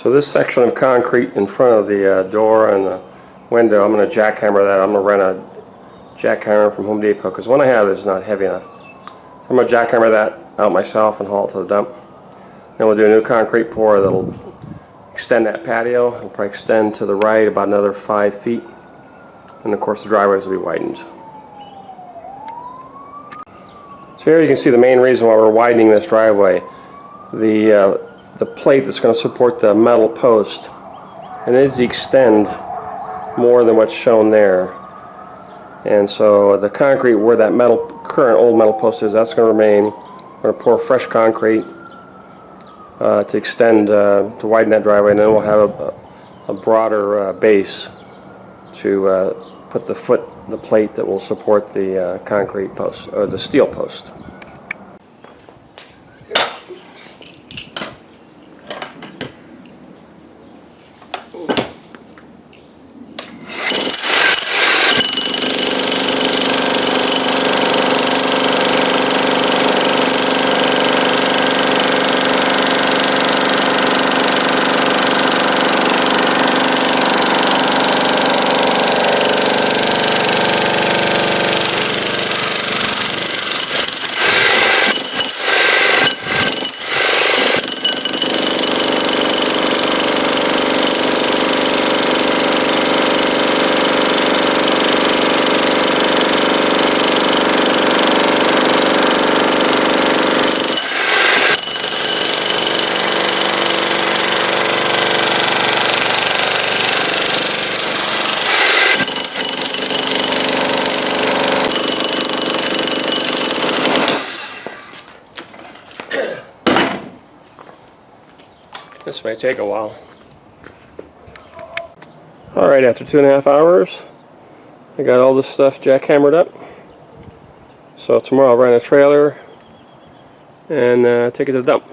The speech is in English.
So this section of concrete in front of the door and the window, I'm going to jackhammer that. I'm going to rent a jackhammer from Home Depot because the one I have is not heavy enough. So I'm going to jackhammer that out myself and haul it to the dump. Then we'll do a new concrete pour that'll extend that patio. It'll probably extend to the right about another 5 feet. And of course the driveways will be widened. So here you can see the main reason why we're widening this driveway. The plate that's going to support the metal post, and it needs to extend more than what's shown there. And so the concrete where that current old metal post is, that's going to remain. We're going to pour fresh concrete to extend, to widen that driveway, and then we'll have a broader base to put the plate that will support the concrete post, or the steel post. This may take a while. Alright, after 2.5 hours, I got all this stuff jackhammered up. So tomorrow I'll rent a trailer and take it to the dump.